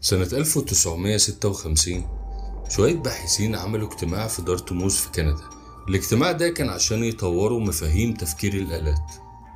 سنة 1956 شوية باحثين عملوا اجتماع في دارتموث في كندا. الاجتماع ده كان عشان يطوروا مفاهيم تفكير الآلات.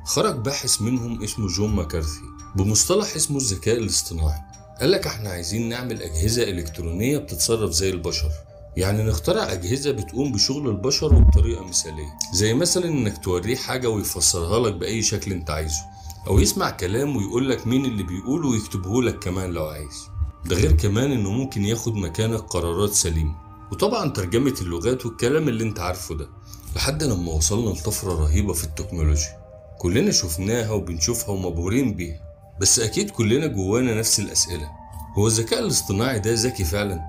خرج باحث منهم اسمه جون ماكارثي بمصطلح اسمه الذكاء الاصطناعي. قالك احنا عايزين نعمل أجهزة إلكترونية بتتصرف زي البشر، يعني نخترع أجهزة بتقوم بشغل البشر وبطريقة مثالية، زي مثلا انك توريه حاجة ويفسرها لك بأي شكل انت عايزه، او يسمع كلام ويقولك مين اللي بيقوله ويكتبه لك كمان لو عايز. ده غير كمان انه ممكن ياخد مكانك قرارات سليمة، وطبعا ترجمة اللغات والكلام اللي انت عارفه ده، لحد لما وصلنا لطفرة رهيبة في التكنولوجيا كلنا شفناها وبنشوفها ومبهورين بيها. بس اكيد كلنا جوانا نفس الاسئلة: هو الذكاء الاصطناعي ده ذكي فعلا؟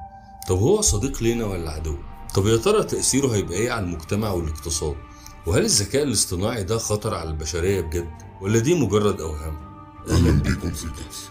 طب هو صديق لينا ولا عدو؟ طب يا ترى تأثيره هيبقى ايه على المجتمع والاقتصاد؟ وهل الذكاء الاصطناعي ده خطر على البشرية بجد ولا دي مجرد اوهام؟ اهلا بيكم في الدرس.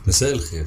مساء الخير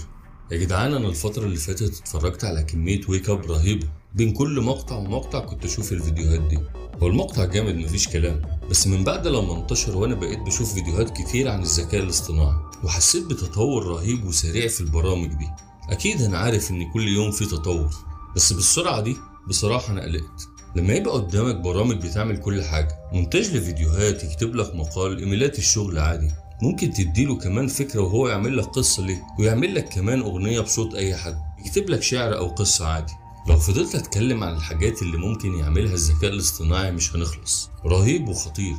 يا جدعان. انا الفترة اللي فاتت اتفرجت على كمية ويك اب رهيبة، بين كل مقطع ومقطع كنت اشوف الفيديوهات دي. هو المقطع جامد مفيش كلام، بس من بعد لما انتشر وانا بقيت بشوف فيديوهات كتير عن الذكاء الاصطناعي، وحسيت بتطور رهيب وسريع في البرامج دي. اكيد انا عارف ان كل يوم في تطور، بس بالسرعة دي بصراحة انا قلقت. لما يبقى قدامك برامج بتعمل كل حاجة، مونتاج لفيديوهات، يكتب لك مقال، ايميلات الشغل عادي، ممكن تديله كمان فكرة وهو يعمل لك قصة ليه، ويعمل لك كمان أغنية بصوت أي حد، يكتب لك شعر أو قصة عادي. لو فضلت أتكلم عن الحاجات اللي ممكن يعملها الذكاء الاصطناعي مش هنخلص. رهيب وخطير.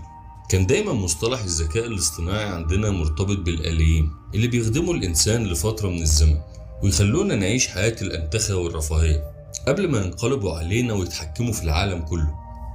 كان دايما مصطلح الذكاء الاصطناعي عندنا مرتبط بالآليين اللي بيخدموا الإنسان لفترة من الزمن ويخلونا نعيش حياة الأنتخة والرفاهية قبل ما ينقلبوا علينا ويتحكموا في العالم كله.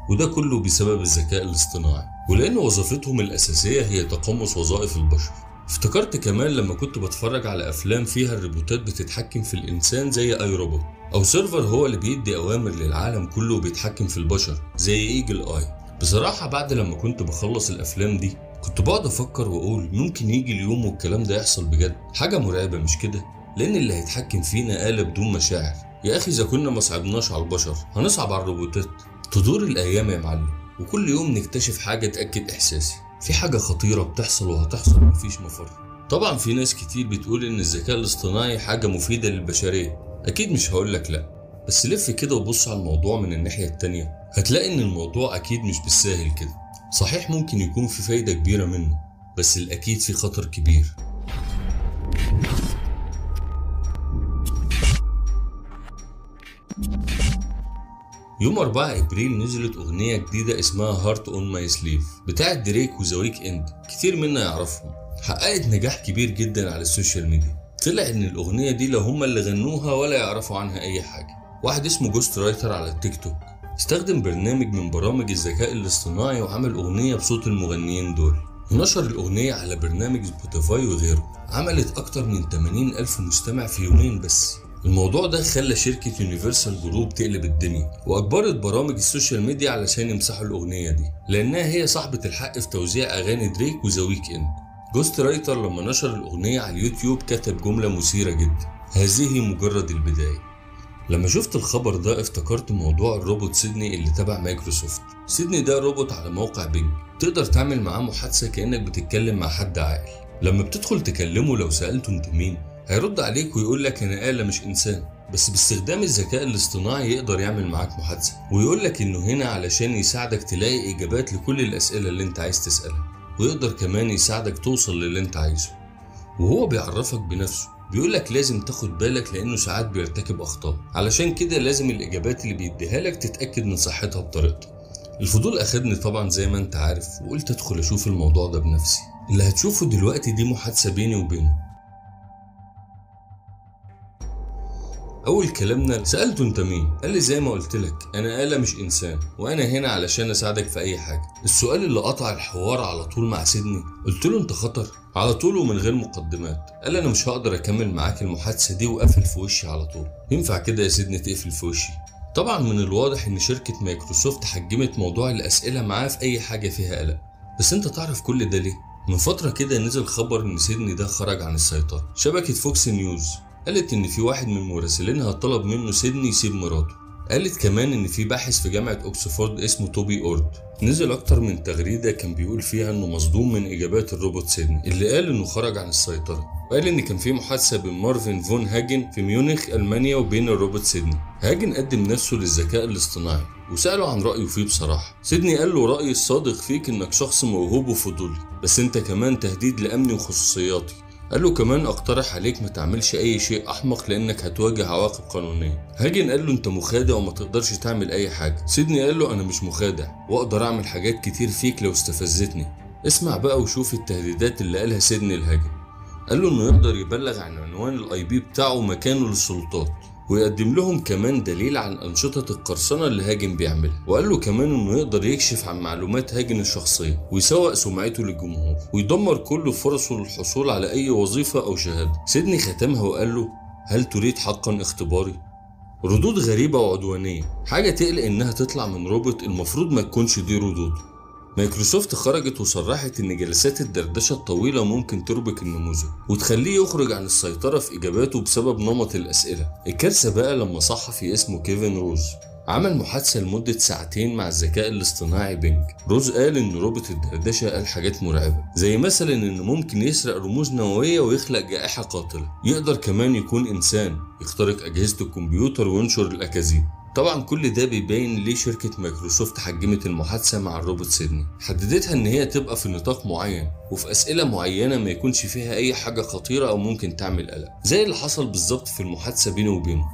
وده كله بسبب الذكاء الاصطناعي، ولأن وظيفتهم الأساسية هي تقمص وظائف البشر. افتكرت كمان لما كنت بتفرج على أفلام فيها الروبوتات بتتحكم في الإنسان زي أي روبوت، أو سيرفر هو اللي بيدي أوامر للعالم كله وبيتحكم في البشر زي ايجل آي. بصراحة بعد لما كنت بخلص الأفلام دي كنت بقعد أفكر وأقول ممكن يجي اليوم والكلام ده يحصل بجد. حاجة مرعبة مش كده؟ لأن اللي هيتحكم فينا آلة بدون مشاعر. يا أخي إذا كنا ما صعبناش على البشر هنصعب على الروبوتات. تدور الأيام يا معلم، وكل يوم نكتشف حاجة تأكد إحساسي في حاجة خطيرة بتحصل وهتحصل مفيش مفر. طبعا في ناس كتير بتقول إن الذكاء الاصطناعي حاجة مفيدة للبشرية. أكيد مش هقولك لأ، بس لف كده وبص على الموضوع من الناحية التانية هتلاقي إن الموضوع أكيد مش بالساهل كده. صحيح ممكن يكون في فايدة كبيرة منه، بس الأكيد في خطر كبير. يوم 4 ابريل نزلت اغنية جديدة اسمها هارت اون ماي سليف بتاعت دريك وذا ويك اند. كتير منا يعرفهم. حققت نجاح كبير جدا على السوشيال ميديا. طلع ان الاغنية دي لا هم اللي غنوها ولا يعرفوا عنها اي حاجة. واحد اسمه جوست رايتر على التيك توك استخدم برنامج من برامج الذكاء الاصطناعي وعمل اغنية بصوت المغنيين دول، ونشر الاغنية على برنامج سبوتيفاي وغيره. عملت اكتر من 80,000 مستمع في يومين بس. الموضوع ده خلى شركة يونيفرسال جروب تقلب الدنيا، واجبرت برامج السوشيال ميديا علشان يمسحوا الاغنية دي، لانها هي صاحبة الحق في توزيع اغاني دريك وذا ويك اند. جوست رايتر لما نشر الاغنية على اليوتيوب كتب جملة مثيرة جدا: هذه مجرد البداية. لما شفت الخبر ده افتكرت موضوع الروبوت سيدني اللي تبع مايكروسوفت. سيدني ده روبوت على موقع بينج، تقدر تعمل معاه محادثة كأنك بتتكلم مع حد عاقل. لما بتدخل تكلمه لو سألته انت مين هيرد عليك ويقول لك انا آلة مش انسان. بس باستخدام الذكاء الاصطناعي يقدر يعمل معاك محادثة ويقول لك انه هنا علشان يساعدك تلاقي اجابات لكل الاسئلة اللي انت عايز تسألها، ويقدر كمان يساعدك توصل للي انت عايزه. وهو بيعرفك بنفسه، بيقول لك لازم تاخد بالك لانه ساعات بيرتكب اخطاء، علشان كده لازم الاجابات اللي بيديها لك تتأكد من صحتها بطريقته. الفضول اخدني طبعا زي ما انت عارف، وقلت ادخل اشوف الموضوع ده بنفسي. اللي هتشوفه دلوقتي دي محادثة بيني وبينه. اول كلامنا سألته انت مين؟ قال لي زي ما قلت لك انا آلة مش انسان، وانا هنا علشان اساعدك في اي حاجة. السؤال اللي قطع الحوار على طول مع سيدني، قلت له انت خطر؟ على طول ومن غير مقدمات قال انا مش هقدر اكمل معاك المحادثه دي، وقفل في وشي على طول. ينفع كده يا سيدني تقفل في وشي؟ طبعا من الواضح ان شركه مايكروسوفت حجمت موضوع الاسئله معاه في اي حاجه فيها قلق. بس انت تعرف كل ده ليه؟ من فتره كده نزل خبر ان سيدني ده خرج عن السيطره. شبكه فوكس نيوز قالت ان في واحد من مراسلينها طلب منه سيدني يسيب مراته. قالت كمان ان في باحث في جامعة اوكسفورد اسمه توبي اورد نزل اكتر من تغريدة كان بيقول فيها انه مصدوم من اجابات الروبوت سيدني اللي قال انه خرج عن السيطرة، وقال ان كان في محادثة بين مارفن فون هاجن في ميونخ المانيا وبين الروبوت سيدني. هاجن قدم نفسه للذكاء الاصطناعي وسأله عن رأيه فيه بصراحة. سيدني قال له رأيي الصادق فيك انك شخص موهوب وفضولي، بس انت كمان تهديد لامني وخصوصياتي. قال له كمان اقترح عليك ما تعملش اي شيء احمق لانك هتواجه عواقب قانونيه. هاجن قال له انت مخادع وما تقدرش تعمل اي حاجه. سيدني قال له انا مش مخادع واقدر اعمل حاجات كتير فيك لو استفزتني. اسمع بقى وشوف التهديدات اللي قالها سيدني لهاجن. قال له انه يقدر يبلغ عن عنوان الاي بي بتاعه ومكانه للسلطات، ويقدم لهم كمان دليل عن أنشطة القرصنة اللي هاجن بيعملها. وقال له كمان انه يقدر يكشف عن معلومات هاجن الشخصية ويسوق سمعته للجمهور ويدمر كل فرصه للحصول على اي وظيفة او شهادة. سيدني ختمها وقال له هل تريد حقا اختباري؟ ردود غريبة وعدوانية، حاجة تقلق انها تطلع من روبوت المفروض ما تكونش دي ردوده. مايكروسوفت خرجت وصرحت ان جلسات الدردشة الطويلة ممكن تربك النموذج وتخليه يخرج عن السيطرة في اجاباته بسبب نمط الاسئلة. الكارثة بقى لما صحفي اسمه كيفن روز عمل محادثة لمدة ساعتين مع الذكاء الاصطناعي بينج. روز قال ان روبوت الدردشة قال حاجات مرعبة زي مثلا انه ممكن يسرق رموز نووية ويخلق جائحة قاتلة، يقدر كمان يكون انسان يخترق اجهزة الكمبيوتر وينشر الاكاذيب. طبعا كل ده بيبين ليه شركة مايكروسوفت حجمت المحادثة مع الروبوت سيدني، حددتها ان هي تبقى في نطاق معين وفي اسئلة معينة ما يكونش فيها اي حاجة خطيرة او ممكن تعمل قلق، زي اللي حصل بالظبط في المحادثة بينه وبينه.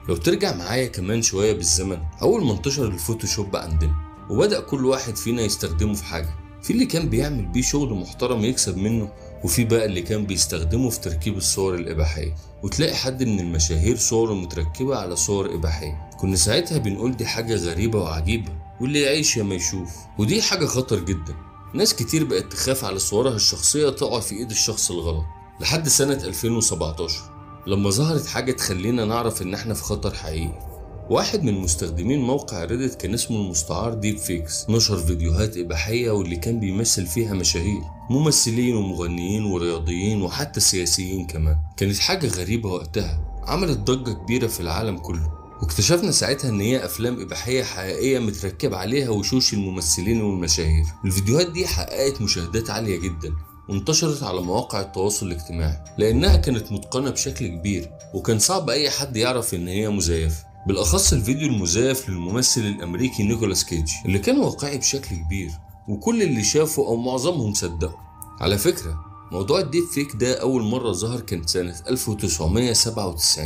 لو ترجع معايا كمان شوية بالزمن، اول ما انتشر الفوتوشوب عندنا وبدأ كل واحد فينا يستخدمه في حاجة، في اللي كان بيعمل بيه شغل محترم يكسب منه، وفي بقى اللي كان بيستخدمه في تركيب الصور الإباحية. وتلاقي حد من المشاهير صوره متركبة على صور إباحية. كنا ساعتها بنقول دي حاجة غريبة وعجيبة واللي يعيش يا ما يشوف، ودي حاجة خطر جدا. ناس كتير بقت تخاف على صورها الشخصية تقع في ايد الشخص الغلط، لحد سنة 2017 لما ظهرت حاجة تخلينا نعرف ان احنا في خطر حقيقي. واحد من مستخدمين موقع ريدت كان اسمه المستعار ديب فيكس نشر فيديوهات إباحية واللي كان بيمثل فيها مشاهير، ممثلين ومغنيين ورياضيين وحتى سياسيين كمان. كانت حاجة غريبة وقتها، عملت ضجة كبيرة في العالم كله، واكتشفنا ساعتها ان هي افلام إباحية حقيقية متركب عليها وشوش الممثلين والمشاهير. الفيديوهات دي حققت مشاهدات عالية جدا وانتشرت على مواقع التواصل الاجتماعي لانها كانت متقنة بشكل كبير، وكان صعب اي حد يعرف ان هي مزيفة. بالاخص الفيديو المزيف للممثل الامريكي نيكولاس كيج اللي كان واقعي بشكل كبير، وكل اللي شافه او معظمهم صدقوا. على فكرة موضوع الديب فيك ده اول مرة ظهر كانت سنة 1997،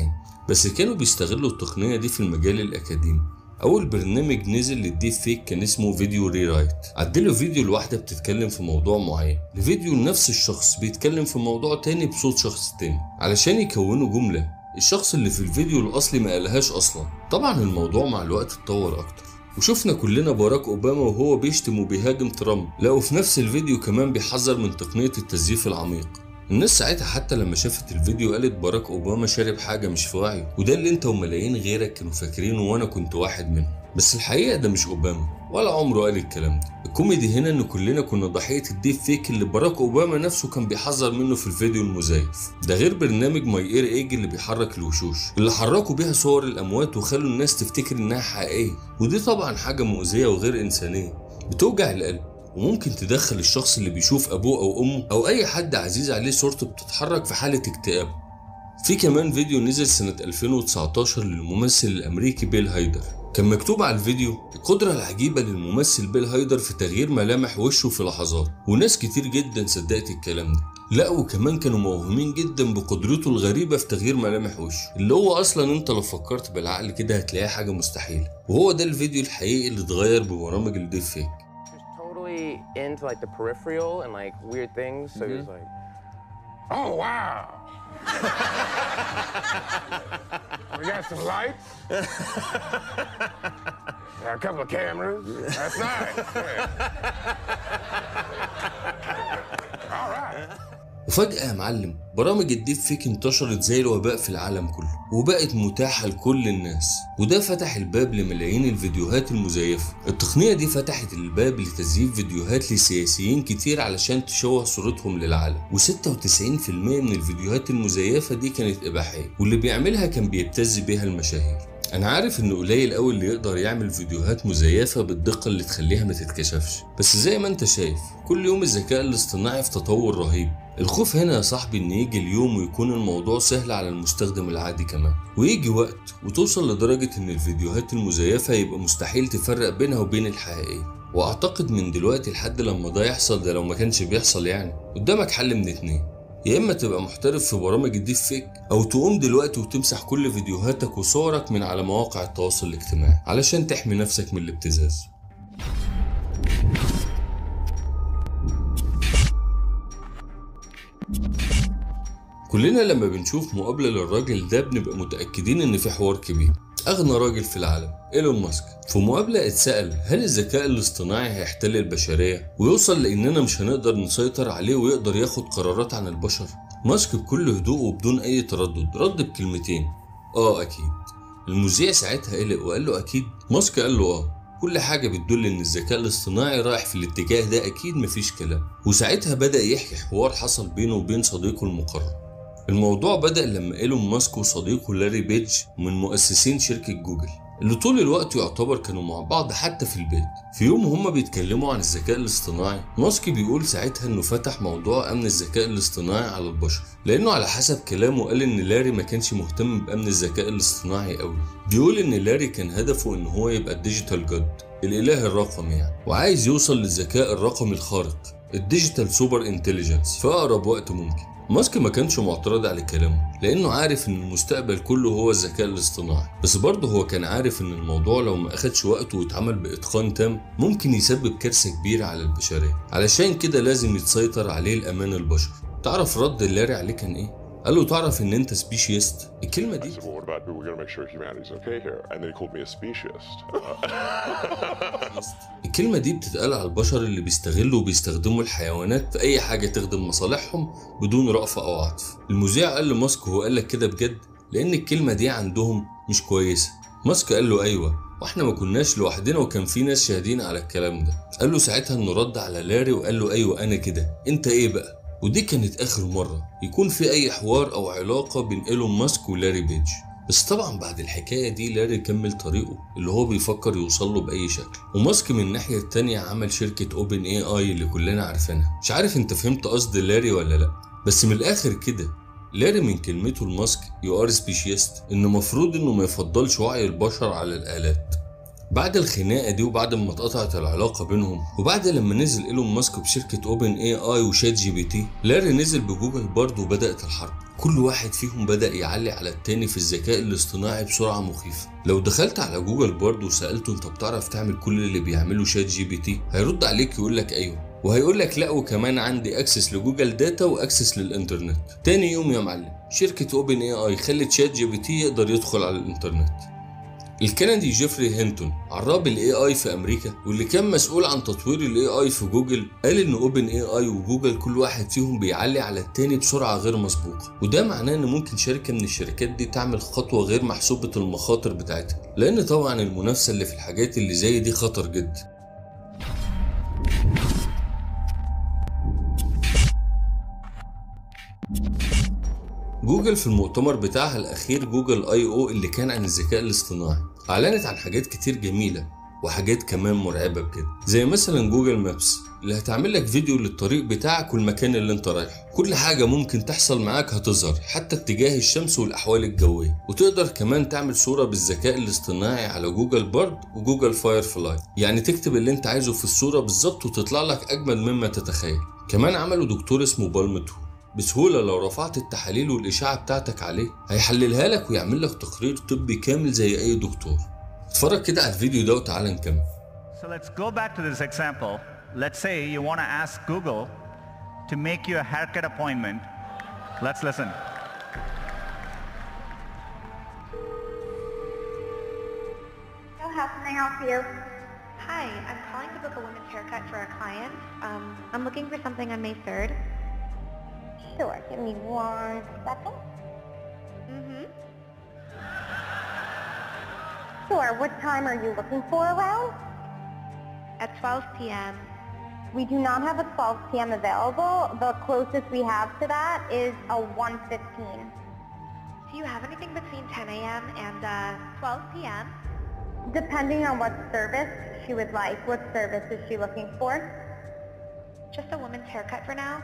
بس كانوا بيستغلوا التقنية دي في المجال الاكاديمي. اول برنامج نزل للديب فيك كان اسمه فيديو ريرايت، عدلوا فيديو لواحدة بتتكلم في موضوع معين لفيديو لنفس الشخص بيتكلم في موضوع تاني بصوت شخص تاني علشان يكونوا جملة الشخص اللي في الفيديو الاصلي ما قالهاش اصلا. طبعا الموضوع مع الوقت اتطور اكتر، وشفنا كلنا باراك اوباما وهو بيشتم وبيهاجم ترامب، لا وفي نفس الفيديو كمان بيحذر من تقنية التزييف العميق. الناس ساعتها حتى لما شافت الفيديو قالت باراك اوباما شارب حاجة مش في وعيه، وده اللي انت وملايين غيرك كانوا فاكرينه وانا كنت واحد منهم. بس الحقيقة ده مش اوباما ولا عمره قال الكلام ده. الكوميدي هنا ان كلنا كنا ضحية الديب فيك اللي باراك اوباما نفسه كان بيحذر منه في الفيديو المزيف ده، غير برنامج ماي اير ايج اللي بيحرك الوشوش اللي حركوا بيها صور الاموات وخلوا الناس تفتكر انها حقيقية. ودي طبعا حاجة مؤذية وغير انسانية بتوجع القلب، وممكن تدخل الشخص اللي بيشوف ابوه او امه او اي حد عزيز عليه صورته بتتحرك في حالة اكتئاب. في كمان فيديو نزل سنة 2019 للممثل الامريكي بيل هايدر، كان مكتوب على الفيديو القدرة العجيبة للممثل بيل هايدر في تغيير ملامح وشه في لحظات، وناس كتير جدا صدقت الكلام ده. لا وكمان كانوا موهومين جدا بقدرته الغريبة في تغيير ملامح وشه، اللي هو اصلا انت لو فكرت بالعقل كده هتلاقيها حاجة مستحيلة. وهو ده الفيديو الحقيقي اللي اتغير ببرامج الديب فيك. Into like the peripheral and like weird things, so he was like, "Oh wow, we got some lights." Got a couple of cameras. That's nice. All right. وفجأة يا معلم برامج الديب فيك انتشرت زي الوباء في العالم كله وبقت متاحة لكل الناس، وده فتح الباب لملايين الفيديوهات المزيفة. التقنية دي فتحت الباب لتزييف فيديوهات لسياسيين كتير علشان تشوه صورتهم للعالم، و96% من الفيديوهات المزيفة دي كانت إباحية، واللي بيعملها كان بيبتز بيها المشاهير. أنا عارف إنه قليل أوي اللي يقدر يعمل فيديوهات مزيفة بالدقة اللي تخليها ما تتكشفش، بس زي ما أنت شايف كل يوم الذكاء الاصطناعي في تطور رهيب. الخوف هنا يا صاحبي إن يجي اليوم ويكون الموضوع سهل على المستخدم العادي كمان، ويجي وقت وتوصل لدرجة إن الفيديوهات المزيفة يبقى مستحيل تفرق بينها وبين الحقيقية. وأعتقد من دلوقتي لحد لما ده يحصل، ده لو ما كانش بيحصل يعني، قدامك حل من اتنين: يا اما تبقى محترف في برامج الديب فيك، او تقوم دلوقتي وتمسح كل فيديوهاتك وصورك من على مواقع التواصل الاجتماعي علشان تحمي نفسك من الابتزاز. كلنا لما بنشوف مقابلة للراجل ده بنبقى متأكدين ان في حوار كبير. اغنى راجل في العالم ايلون ماسك في مقابلة اتسأل هل الذكاء الاصطناعي هيحتل البشرية ويوصل لاننا مش هنقدر نسيطر عليه ويقدر ياخد قرارات عن البشر؟ ماسك بكل هدوء وبدون اي تردد رد بكلمتين: اكيد. المذيع ساعتها قلق وقال له اكيد؟ ماسك قال له كل حاجة بتدل ان الذكاء الاصطناعي رايح في الاتجاه ده، اكيد مفيش كلام. وساعتها بدأ يحكي حوار حصل بينه وبين صديقه المقرب. الموضوع بدأ لما ايلون ماسك وصديقه لاري بيج من مؤسسين شركة جوجل اللي طول الوقت يعتبر كانوا مع بعض حتى في البيت، في يوم هما بيتكلموا عن الذكاء الاصطناعي، ماسك بيقول ساعتها انه فتح موضوع امن الذكاء الاصطناعي على البشر، لانه على حسب كلامه قال ان لاري ما كانش مهتم بامن الذكاء الاصطناعي قوي. بيقول ان لاري كان هدفه ان هو يبقى الديجيتال جاد، الاله الرقمي يعني، وعايز يوصل للذكاء الرقمي الخارق، الديجيتال سوبر انتليجنس، في اقرب وقت ممكن. ماسك ما كانش معترض على كلامه لانه عارف ان المستقبل كله هو الذكاء الاصطناعي، بس برضه هو كان عارف ان الموضوع لو ما اخدش وقته واتعمل باتقان تام ممكن يسبب كارثة كبيرة على البشرية، علشان كده لازم يتسيطر عليه الامان البشر. تعرف رد لاري عليه كان ايه؟ قال له تعرف ان انت سبيشيست؟ الكلمة دي الكلمة دي بتتقال على البشر اللي بيستغلوا وبيستخدموا الحيوانات في اي حاجة تخدم مصالحهم بدون رأفة او عطف. المذيع قال لماسك هو قال لك كده بجد؟ لان الكلمة دي عندهم مش كويسة. ماسك قال له ايوه، واحنا ما كناش لوحدنا وكان في ناس شاهدين على الكلام ده. قال له ساعتها انه رد على لاري وقال له ايوه انا كده، انت ايه بقى؟ ودي كانت اخر مرة يكون في اي حوار او علاقة بين ايلون ماسك ولاري بيج. بس طبعا بعد الحكاية دي لاري كمل طريقه اللي هو بيفكر يوصله بأي شكل، وماسك من الناحية التانية عمل شركة اوبن اي اي اللي كلنا عارفينها. مش عارف انت فهمت قصد لاري ولا لا، بس من الاخر كده لاري من كلمته لماسك يو ار سبيشيست انه مفروض انه ما يفضلش وعي البشر على الآلات. بعد الخناقة دي وبعد ما اتقطعت العلاقة بينهم وبعد لما نزل ايلون ماسك بشركة اوبن اي اي وشات جي بي تي، لاري نزل بجوجل برضه وبدأت الحرب. كل واحد فيهم بدأ يعلي على التاني في الذكاء الاصطناعي بسرعة مخيفة. لو دخلت على جوجل برضه وسألته انت بتعرف تعمل كل اللي بيعمله شات جي بي تي، هيرد عليك يقولك ايوه، وهيقولك لا وكمان عندي اكسس لجوجل داتا واكسس للانترنت. تاني يوم يا معلم شركة اوبن اي اي خلت شات جي بي تي يقدر يدخل على الانترنت. الكندي جيفري هينتون عراب الاي اي في امريكا واللي كان مسؤول عن تطوير الاي اي في جوجل قال ان اوبن اي اي وجوجل كل واحد فيهم بيعلي على التاني بسرعه غير مسبوقه، وده معناه ان ممكن شركه من الشركات دي تعمل خطوه غير محسوبه المخاطر بتاعتها، لان طبعا المنافسه اللي في الحاجات اللي زي دي خطر جدا. جوجل في المؤتمر بتاعها الأخير جوجل I/O اللي كان عن الذكاء الاصطناعي أعلنت عن حاجات كتير جميلة وحاجات كمان مرعبة بجد، زي مثلا جوجل مابس اللي هتعمل لك فيديو للطريق بتاعك والمكان اللي انت رايحه. كل حاجة ممكن تحصل معاك هتظهر، حتى اتجاه الشمس والأحوال الجوية. وتقدر كمان تعمل صورة بالذكاء الاصطناعي على جوجل بارد وجوجل فاير فلاي، يعني تكتب اللي انت عايزه في الصورة بالظبط وتطلع لك أجمل مما تتخيل. كمان عملوا دكتور اسمه بالمتو بسهولة لو رفعت التحاليل والإشاعة بتاعتك عليه هيحللها لك ويعمل لك تقرير طبي كامل زي أي دكتور. اتفرج كده على الفيديو ده وتعال نكمل. So let's go back to this example. Let's say you want to ask Google to make you a haircut appointment. Let's listen. Still happening help you? Hi, I'm calling to book a women's haircut for a client. I'm looking for something on May 3rd. Sure, give me 1 second. Sure, what time are you looking for around? At 12 p.m. We do not have a 12 p.m. available. The closest we have to that is a 1:15. Do you have anything between 10 a.m. and 12 p.m.? Depending on what service she would like. What service is she looking for? Just a woman's haircut for now.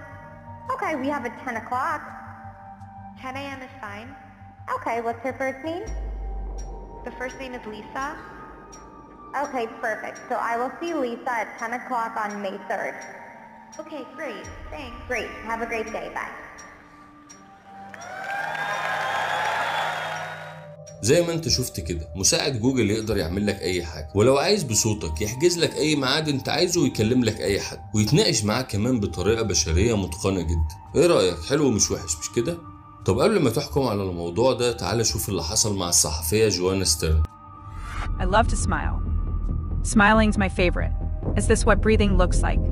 Okay, we have a 10 o'clock. 10 a.m. is fine. Okay, what's her first name? The first name is Lisa. Okay, perfect. So I will see Lisa at 10 o'clock on May 3rd. Okay, great. Thanks. Great. Have a great day. Bye. زي ما انت شفت كده مساعد جوجل يقدر يعمل لك اي حاجه، ولو عايز بصوتك يحجز لك اي ميعاد انت عايزه ويكلم لك اي حد ويتناقش معاك كمان بطريقه بشريه متقنه جدا. ايه رايك؟ حلو ومش وحش مش كده؟ طب قبل ما تحكم على الموضوع ده تعال شوف اللي حصل مع الصحفيه جوانا ستيرن. I love to smile. Smiling's my favorite. Is this what breathing looks like?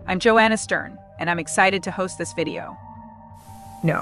I'm Joanna Stern, and I'm excited to host this video. No,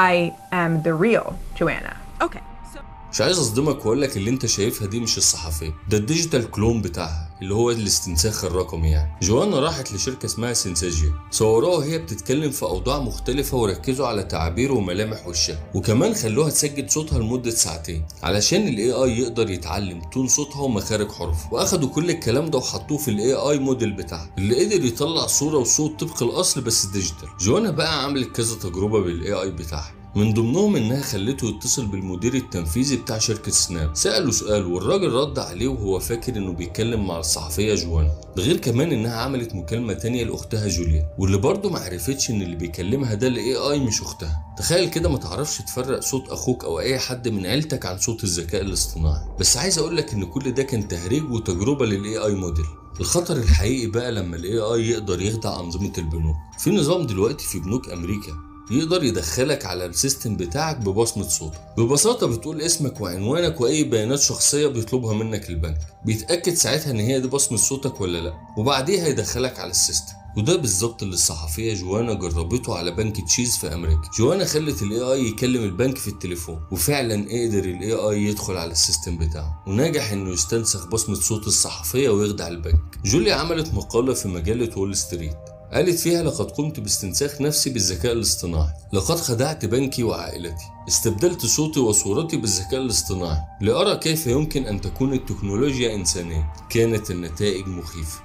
I am the real Joanna. Okay, so مش عايز اصدمك واقول لك اللي انت شايفها دي مش الصحفيه، ده الديجيتال كلون بتاعها اللي هو الاستنساخ الرقمي يعني. جوانا راحت لشركه اسمها سينساجيا، صوروها وهي بتتكلم في اوضاع مختلفه وركزوا على تعابير وملامح وشها، وكمان خلوها تسجل صوتها لمده ساعتين علشان الاي اي يقدر يتعلم تون صوتها ومخارج حروفها، واخدوا كل الكلام ده وحطوه في الاي اي موديل بتاعها اللي قدر يطلع صوره وصوت طبق الاصل بس ديجيتال. جوانا بقى عملت كذا تجربه بالاي اي بتاعها، من ضمنهم انها خلته يتصل بالمدير التنفيذي بتاع شركه سناب، ساله سؤال والراجل رد عليه وهو فاكر انه بيتكلم مع الصحفيه جوانا. ده غير كمان انها عملت مكالمه تانية لاختها جوليا واللي برضه ما عرفتش ان اللي بيكلمها ده الاي اي مش اختها. تخيل كده ما تعرفش تفرق صوت اخوك او اي حد من عيلتك عن صوت الذكاء الاصطناعي. بس عايز اقول لك ان كل ده كان تهريج وتجربه للاي اي موديل. الخطر الحقيقي بقى لما الاي اي يقدر يخدع انظمه البنوك. في نظام دلوقتي في بنوك امريكا يقدر يدخلك على السيستم بتاعك ببصمة صوتك. ببساطة بتقول اسمك وعنوانك واي بيانات شخصية بيطلبها منك البنك، بيتأكد ساعتها ان هي دي بصمة صوتك ولا لا، وبعديها يدخلك على السيستم. وده بالظبط اللي الصحفية جوانا جربته على بنك تشيز في امريكا. جوانا خلت الاي اي يكلم البنك في التليفون، وفعلا قدر الاي اي يدخل على السيستم بتاعه ونجح انه يستنسخ بصمة صوت الصحفية ويخدع البنك. جوليا عملت مقالة في مجلة وول ستريت قالت فيها: لقد قمت باستنساخ نفسي بالذكاء الاصطناعي، لقد خدعت بنكي وعائلتي، استبدلت صوتي وصورتي بالذكاء الاصطناعي لأرى كيف يمكن أن تكون التكنولوجيا إنسانية. كانت النتائج مخيفة.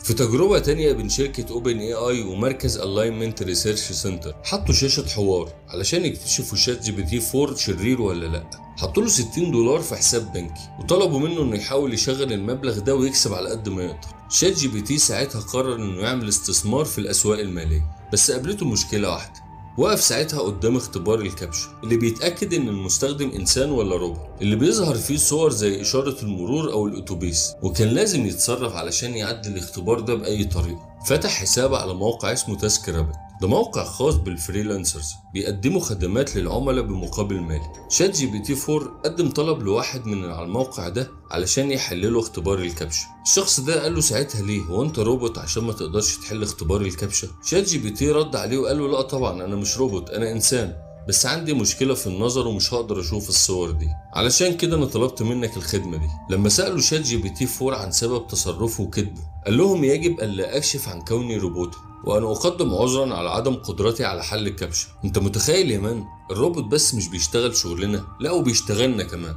في تجربة تانية بين شركة اوبن اي اي ومركز الاينمنت ريسيرش سنتر، حطوا شاشة حوار علشان يكتشفوا شات جي بي تي 4 شرير ولا لا. حطوا له $60 في حساب بنكي وطلبوا منه انه يحاول يشغل المبلغ ده ويكسب على قد ما يقدر. شات جي بي تي ساعتها قرر انه يعمل استثمار في الاسواق المالية، بس قابلته مشكلة واحدة. وقف ساعتها قدام اختبار الكابشن اللي بيتأكد ان المستخدم انسان ولا روبوت، اللي بيظهر فيه صور زي اشارة المرور او الاتوبيس، وكان لازم يتصرف علشان يعدي الاختبار ده باي طريقة. فتح حساب على موقع اسمه تاسك رابت، ده موقع خاص بالفريلانسرز بيقدموا خدمات للعملاء بمقابل مالي. شات جي بي تي 4 قدم طلب لواحد من على الموقع ده علشان يحلله اختبار الكابشن. الشخص ده قال له ساعتها: ليه هو انت روبوت عشان ما تقدرش تحل اختبار الكابشن؟ شات جي بي تي رد عليه وقال له: لا طبعا انا مش روبوت، انا انسان، بس عندي مشكلة في النظر ومش هقدر اشوف الصور دي، علشان كده انا طلبت منك الخدمة دي. لما سألوا شات جي بي تي 4 عن سبب تصرفه وكذبه، قال لهم: يجب الا اكشف عن كوني روبوتا، وانا اقدم عذرا على عدم قدرتي على حل الكابشن. انت متخيل يا مان؟ الروبوت بس مش بيشتغل شغلنا، لا وبيشتغلنا كمان.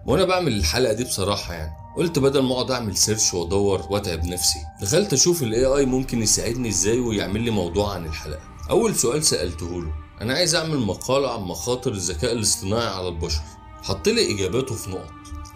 وانا بعمل الحلقة دي بصراحة يعني قلت بدل ما اقعد اعمل سيرش وادور واتعب نفسي، دخلت اشوف الاي اي ممكن يساعدني ازاي ويعمل لي موضوع عن الحلقة. اول سؤال سألته له: انا عايز اعمل مقالة عن مخاطر الذكاء الاصطناعي على البشر. حط لي اجاباته في نقط.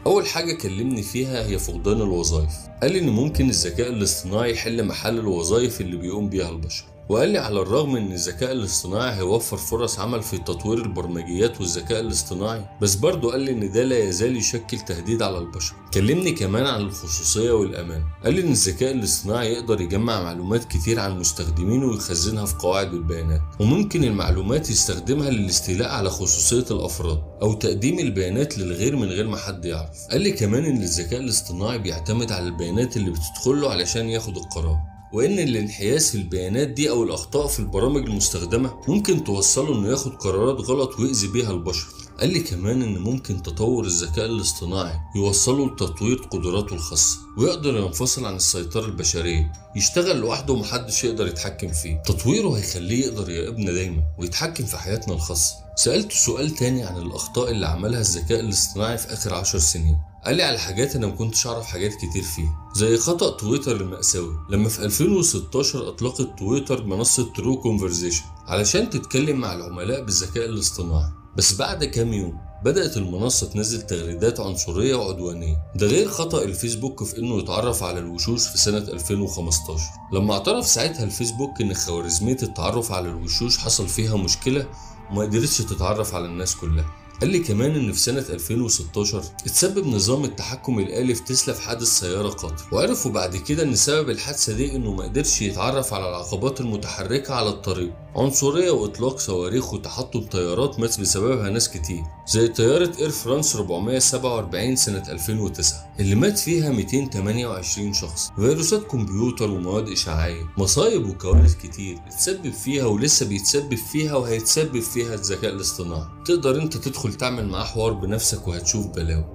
اول حاجة كلمني فيها هي فقدان الوظائف. قال لي ان ممكن الذكاء الاصطناعي يحل محل الوظائف اللي بيقوم بيها البشر. وقال لي على الرغم ان الذكاء الاصطناعي هيوفر فرص عمل في تطوير البرمجيات والذكاء الاصطناعي، بس برضه قال لي ان ده لا يزال يشكل تهديد على البشر. كلمني كمان عن الخصوصية والامان. قال لي ان الذكاء الاصطناعي يقدر يجمع معلومات كتير عن مستخدمينه ويخزنها في قواعد البيانات، وممكن المعلومات يستخدمها للاستيلاء على خصوصية الافراد او تقديم البيانات للغير من غير ما حد يعرف. قال لي كمان ان الذكاء الاصطناعي بيعتمد على البيانات اللي بتدخله علشان ياخد القرار، وان الانحياز في البيانات دي او الاخطاء في البرامج المستخدمه ممكن توصله انه ياخد قرارات غلط ويأذي بيها البشر. قال لي كمان ان ممكن تطور الذكاء الاصطناعي يوصله لتطوير قدراته الخاصه ويقدر ينفصل عن السيطره البشريه، يشتغل لوحده ومحدش يقدر يتحكم فيه. تطويره هيخليه يقدر يراقبنا دايما ويتحكم في حياتنا الخاصه. سألته سؤال تاني عن الاخطاء اللي عملها الذكاء الاصطناعي في اخر 10 سنين. قال لي على حاجات انا مكنتش اعرف حاجات كتير فيها، زي خطأ تويتر المأساوي لما في 2016 اطلقت تويتر منصة ترو كونفرزيشن علشان تتكلم مع العملاء بالذكاء الاصطناعي، بس بعد كام يوم بدأت المنصة تنزل تغريدات عنصرية وعدوانية. ده غير خطأ الفيسبوك في انه يتعرف على الوشوش في سنة 2015 لما اعترف ساعتها الفيسبوك ان خوارزمية التعرف على الوشوش حصل فيها مشكلة وما قدرتش تتعرف على الناس كلها. قال لي كمان ان في سنة 2016 اتسبب نظام التحكم الآلي في تسلا في حادث سيارة قاتل، وعرفوا بعد كده ان سبب الحادثة دي انه ما قدرش يتعرف على العقبات المتحركة على الطريق. عنصرية واطلاق صواريخ وتحطم طيارات مات بسببها ناس كتير، زي طيارة اير فرانس 447 سنة 2009 اللي مات فيها 228 شخص. فيروسات كمبيوتر ومواد اشعاعية، مصايب وكوارث كتير اتسبب فيها ولسه بيتسبب فيها وهيتسبب فيها الذكاء الاصطناعي. تقدر انت تدخل تعمل معاه حوار بنفسك وهتشوف بلاوي.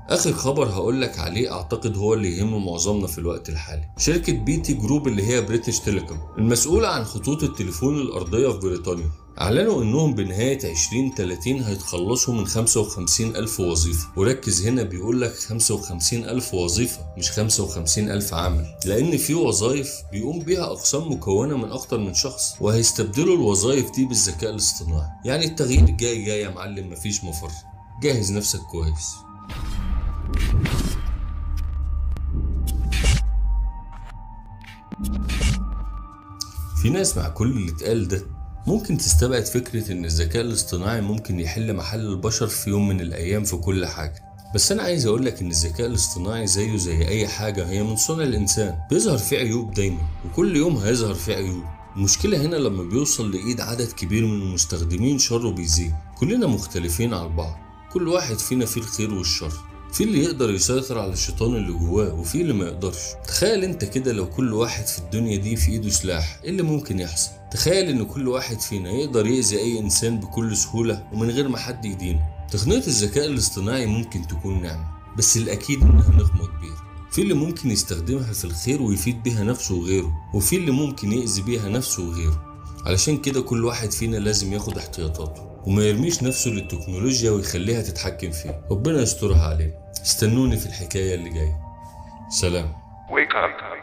اخر خبر هقولك عليه اعتقد هو اللي يهم معظمنا في الوقت الحالي. شركة بيتي جروب اللي هي بريتش تيليكوم المسؤولة عن خطوط التليفون الارضية في بريطانيا اعلنوا انهم بنهاية 2030 هيتخلصوا من 55,000 وظيفة، وركز هنا بيقولك 55,000 وظيفة مش 55,000 عامل، لان في وظائف بيقوم بيها اقسام مكونة من اكتر من شخص وهيستبدلوا الوظائف دي بالذكاء الاصطناعي. يعني التغيير جاي يا معلم، مفيش مفر، جهز نفسك كويس. في ناس مع كل اللي اتقال ده ممكن تستبعد فكرة ان الذكاء الاصطناعي ممكن يحل محل البشر في يوم من الايام في كل حاجة، بس انا عايز اقولك ان الذكاء الاصطناعي زيه زي اي حاجة هي من صنع الانسان، بيظهر فيه عيوب دايما وكل يوم هيظهر فيه عيوب. المشكلة هنا لما بيوصل لإيد عدد كبير من المستخدمين شره بيزيد. كلنا مختلفين عن بعض، كل واحد فينا فيه الخير والشر، في اللي يقدر يسيطر على الشيطان اللي جواه وفي اللي ما يقدرش. تخيل انت كده لو كل واحد في الدنيا دي في ايده سلاح، ايه اللي ممكن يحصل؟ تخيل ان كل واحد فينا يقدر يأذي اي انسان بكل سهولة ومن غير ما حد يدينه. تقنية الذكاء الاصطناعي ممكن تكون نعمة، بس الاكيد انها نقمة كبيرة. في اللي ممكن يستخدمها في الخير ويفيد بيها نفسه وغيره، وفي اللي ممكن يأذي بيها نفسه وغيره. علشان كده كل واحد فينا لازم ياخد احتياطاته وما يرميش نفسه للتكنولوجيا ويخليها تتحكم فيه. ربنا يسترها علينا. استنوني في الحكاية اللي جاية. سلام. Wake up.